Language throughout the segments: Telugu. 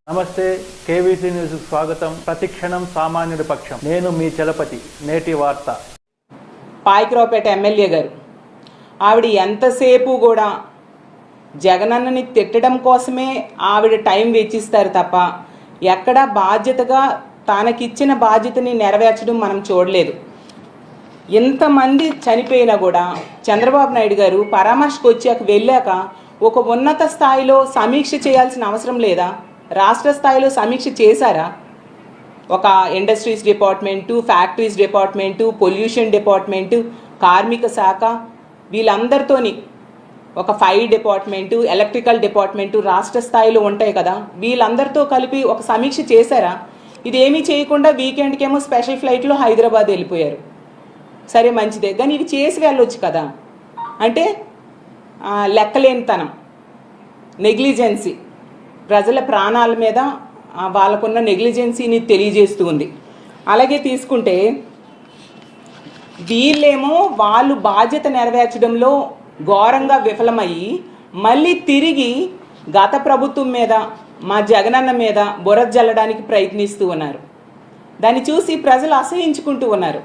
నమస్తే, కేవీసీ న్యూస్ స్వాగతం. ప్రతిక్షణం సామాన్యుడి పక్షం. నేను మీ చలపతి. నేటి వార్త. పాయకరావుపేట ఎమ్మెల్యే గారు ఆవిడ ఎంతసేపు కూడా జగనన్నని తిట్టడం కోసమే ఆవిడ టైం వెచ్చిస్తారు తప్ప ఎక్కడా బాధ్యతగా తనకిచ్చిన బాధ్యతని నెరవేర్చడం మనం చూడలేదు. ఇంతమంది చనిపోయినా కూడా చంద్రబాబు నాయుడు గారు పరామర్శకు వెళ్ళాక ఒక ఉన్నత స్థాయిలో సమీక్ష చేయాల్సిన అవసరం లేదా? రాష్ట్ర స్థాయిలో సమీక్ష చేశారా? ఒక industries department, factories department, pollution department, కార్మిక శాఖ వీళ్ళందరితోని ఒక ఫైర్ డిపార్ట్మెంటు, ఎలక్ట్రికల్ డిపార్ట్మెంటు రాష్ట్ర స్థాయిలో ఉంటాయి కదా, వీళ్ళందరితో కలిపి ఒక సమీక్ష చేశారా? ఇదేమీ చేయకుండా వీకెండ్కేమో స్పెషల్ ఫ్లైట్లో హైదరాబాద్ వెళ్ళిపోయారు. సరే, మంచిదే, కానీ ఇవి చేసి వెళ్ళొచ్చు కదా. అంటే లెక్కలేనితనం, నెగ్లిజెన్సీ, ప్రజల ప్రాణాల మీద వాళ్ళకున్న నెగ్లిజెన్సీని తెలియజేస్తూ ఉంది. అలాగే తీసుకుంటే వీళ్ళేమో వాళ్ళు బాధ్యత నెరవేర్చడంలో ఘోరంగా విఫలమయ్యి మళ్ళీ తిరిగి గత ప్రభుత్వం మీద, మా జగనన్న మీద బురద జల్లడానికి ప్రయత్నిస్తూ ఉన్నారు. దాన్ని చూసి ప్రజలు అసహించుకుంటూ ఉన్నారు.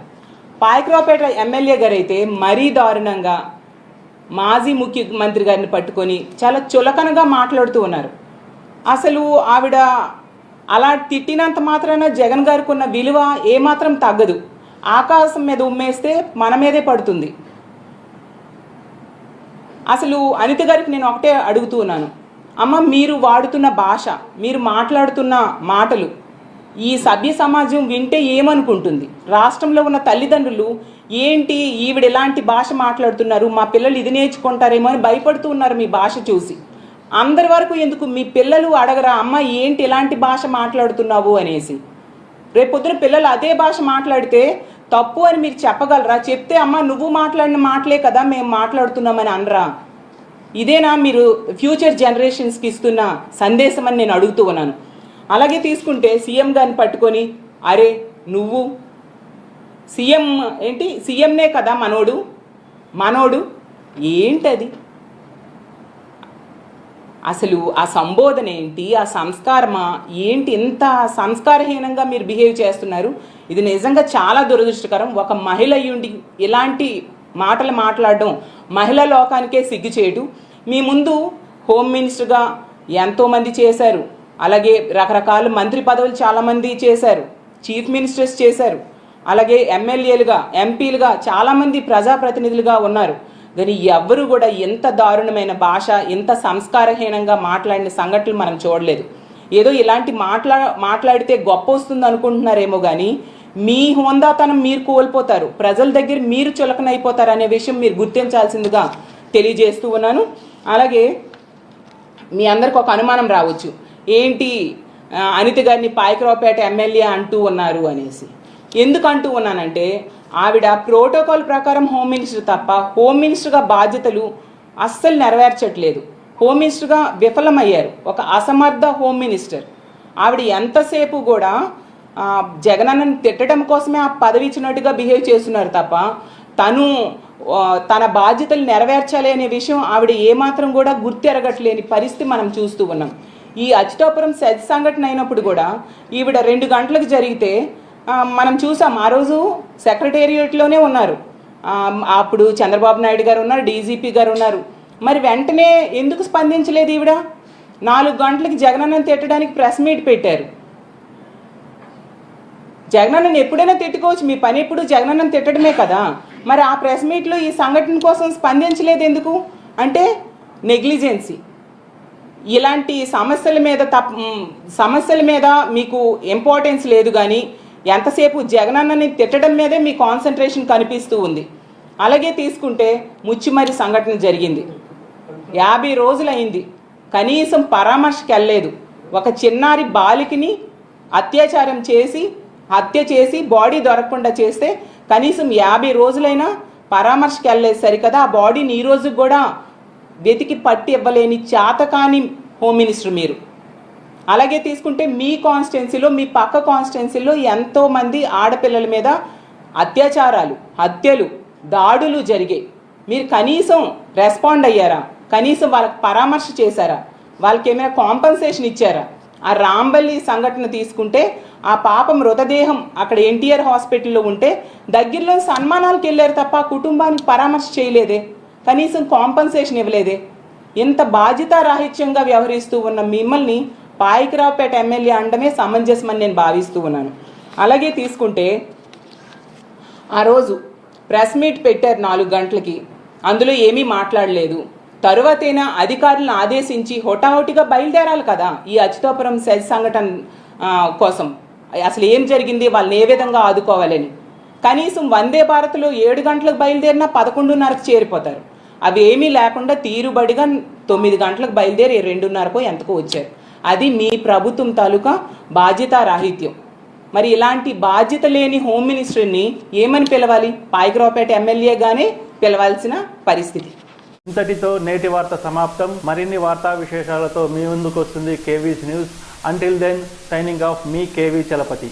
పాయకరావుపేట ఎమ్మెల్యే గారు అయితే మరీ దారుణంగా మాజీ ముఖ్యమంత్రి గారిని పట్టుకొని చాలా చులకనగా మాట్లాడుతూ ఉన్నారు. అసలు ఆవిడ అలా తిట్టినంత మాత్రాన జగన్ గారికి ఉన్న విలువ ఏమాత్రం తగ్గదు. ఆకాశం మీద ఉమ్మేస్తే మన మీదే పడుతుంది. అసలు అనిత గారికి నేను ఒకటే అడుగుతూ ఉన్నాను, అమ్మ, మీరు వాడుతున్న భాష, మీరు మాట్లాడుతున్న మాటలు ఈ సభ్య సమాజం వింటే ఏమనుకుంటుంది? రాష్ట్రంలో ఉన్న తల్లిదండ్రులు ఏంటి ఈవిడ ఎలాంటి భాష మాట్లాడుతున్నారు, మా పిల్లలు ఇది నేర్చుకుంటారేమో అని భయపడుతూ ఉన్నారు మీ భాష చూసి. అందరి వరకు ఎందుకు మీ పిల్లలు అడగరా, అమ్మ ఏంటి ఇలాంటి భాష మాట్లాడుతున్నావు అనేసి? రేపొద్దున పిల్లలు అదే భాష మాట్లాడితే తప్పు అని మీరు చెప్పగలరా? చెప్తే అమ్మ నువ్వు మాట్లాడిన మాటలే కదా మేము మాట్లాడుతున్నామని అనరా? ఇదేనా మీరు ఫ్యూచర్ జనరేషన్స్కి ఇస్తున్న సందేశం అని నేను అడుగుతూ ఉన్నాను. అలాగే తీసుకుంటే సీఎం గారిని పట్టుకొని, అరే నువ్వు సీఎం ఏంటి, సీఎంనే కదా మనోడు ఏంటది? అసలు ఆ సంబోధన ఏంటి, ఆ సంస్కారమా ఏంటి? ఇంత సంస్కారహీనంగా మీరు బిహేవ్ చేస్తున్నారు. ఇది నిజంగా చాలా దురదృష్టకరం. ఒక మహిళ అయ్యుండి ఇలాంటి మాటలు మాట్లాడడం మహిళా లోకానికే సిగ్గు చేయడు. మీ ముందు హోమ్ మినిస్టర్గా ఎంతోమంది చేశారు, అలాగే రకరకాల మంత్రి పదవులు చాలామంది చేశారు, చీఫ్ మినిస్టర్స్ చేశారు, అలాగే ఎమ్మెల్యేలుగా, ఎంపీలుగా చాలామంది ప్రజాప్రతినిధులుగా ఉన్నారు. కానీ ఎవ్వరూ కూడా ఎంత దారుణమైన భాష, ఎంత సంస్కారహీనంగా మాట్లాడిన సంఘటనలు మనం చూడలేదు. ఏదో ఇలాంటి మాట్లాడితే గొప్ప వస్తుంది అనుకుంటున్నారేమో కానీ మీ హోందాతనం మీరు కోల్పోతారు, ప్రజల దగ్గర మీరు చులకనైపోతారు అనే విషయం మీరు గుర్తించాల్సిందిగా తెలియజేస్తూ ఉన్నాను. అలాగే మీ అందరికి ఒక అనుమానం రావచ్చు, ఏంటి అనిత గారిని పాయకరావుపేట ఎమ్మెల్యే అంటూ ఉన్నారు అనేసి. ఎందుకు అంటూ ఉన్నానంటే ఆవిడ ప్రోటోకాల్ ప్రకారం హోమ్ మినిస్టర్ తప్ప హోమ్ మినిస్టర్గా బాధ్యతలు అస్సలు నెరవేర్చట్లేదు. హోమ్ మినిస్టర్గా విఫలమయ్యారు, ఒక అసమర్థ హోమ్ మినిస్టర్. ఆవిడ ఎంతసేపు కూడా జగనన్నని తిట్టడం కోసమే ఆ పదవి ఇచ్చినట్టుగా బిహేవ్ చేస్తున్నారు తప్ప తన బాధ్యతలు నెరవేర్చాలి అనే విషయం ఆవిడ ఏమాత్రం కూడా గుర్తెరగట్లేని పరిస్థితి మనం చూస్తూ ఉన్నాం. ఈ అచ్యుతాపురం సెజ్ సంఘటన అయినప్పుడు కూడా ఈవిడ 2 గంటలకు జరిగితే మనం చూసాం. ఆ రోజు సెక్రటేరియట్లోనే ఉన్నారు. అప్పుడు చంద్రబాబు నాయుడు గారు ఉన్నారు, డీజీపీ గారు ఉన్నారు. మరి వెంటనే ఎందుకు స్పందించలేదు ఈవిడ? 4 గంటలకి జగనన్నని తిట్టడానికి ప్రెస్ మీట్ పెట్టారు. జగనన్నని ఎప్పుడైనా తిట్టుకోవచ్చు, మీ పని ఎప్పుడు జగనన్నని తిట్టడమే కదా. మరి ఆ ప్రెస్ మీట్లో ఈ సంఘటన కోసం స్పందించలేదు ఎందుకు? అంటే నెగ్లిజెన్సీ. ఇలాంటి సమస్యల మీద మీకు ఇంపార్టెన్స్ లేదు, కానీ ఎంతసేపు జగనన్నని తిట్టడం మీదే మీ కాన్సన్ట్రేషన్ కనిపిస్తూ ఉంది. అలాగే తీసుకుంటే ముచ్చిమరి సంఘటన జరిగింది, 50 రోజులైంది, కనీసం పరామర్శకి వెళ్ళలేదు. ఒక చిన్నారి బాలికని హత్య చేసి బాడీ దొరకకుండా చేస్తే కనీసం 50 రోజులైనా పరామర్శకి వెళ్ళలేదు. సరికదా ఆ బాడీని ఈ రోజు కూడా వెతికి పట్టి ఇవ్వలేని చేతకాని హోమ్ మినిస్టర్ మీరు. అలాగే తీసుకుంటే మీ కాన్స్టిట్యున్సీలో, మీ పక్క కాన్స్టిట్యున్సీలో ఎంతోమంది ఆడపిల్లల మీద అత్యాచారాలు, హత్యలు, దాడులు జరిగాయి. మీరు కనీసం రెస్పాండ్ అయ్యారా? కనీసం వాళ్ళకి పరామర్శ చేశారా? వాళ్ళకి ఏమైనా కాంపన్సేషన్ ఇచ్చారా? ఆ రాంబల్లి సంఘటన తీసుకుంటే ఆ పాప మృతదేహం అక్కడ ఎన్టీఆర్ హాస్పిటల్లో ఉంటే దగ్గరలో సన్మానాలకు వెళ్ళారు తప్ప ఆ కుటుంబానికి పరామర్శ చేయలేదే, కనీసం కాంపన్సేషన్ ఇవ్వలేదే. ఇంత బాధ్యతారాహిత్యంగా వ్యవహరిస్తూ ఉన్న మిమ్మల్ని పాయకరావుపేట ఎమ్మెల్యే అనడమే సమంజసమని నేను భావిస్తూ ఉన్నాను. అలాగే తీసుకుంటే ఆ రోజు ప్రెస్ మీట్ పెట్టారు 4 గంటలకి, అందులో ఏమీ మాట్లాడలేదు. తరువాతైనా అధికారులను ఆదేశించి హొటాహొటిగా బయలుదేరాలి కదా ఈ అచ్యుతాపురం సెల్ సంఘటన కోసం. అసలు ఏం జరిగింది, వాళ్ళని ఏ విధంగా ఆదుకోవాలని. కనీసం వందే భారత్లో 7 గంటలకు బయలుదేరినా 11:30కు చేరిపోతారు. అవి ఏమీ లేకుండా తీరుబడిగా 9 గంటలకు బయలుదేరి 2:30కో ఎంతకో వచ్చారు. అది మీ ప్రభుత్వం తాలూకా బాధ్యతారాహిత్యం. మరి ఇలాంటి బాధ్యత లేని హోమ్ మినిస్టర్ని ఏమని పిలవాలి? పాయకరావుపేట ఎమ్మెల్యేగానే పిలవాల్సిన పరిస్థితి. ఇంతటితో నేటి వార్త సమాప్తం. మరిన్ని వార్తా విశేషాలతో మీ ముందుకు వస్తుంది KVC news. Until then, signing off మీ కేవీ చలపతి.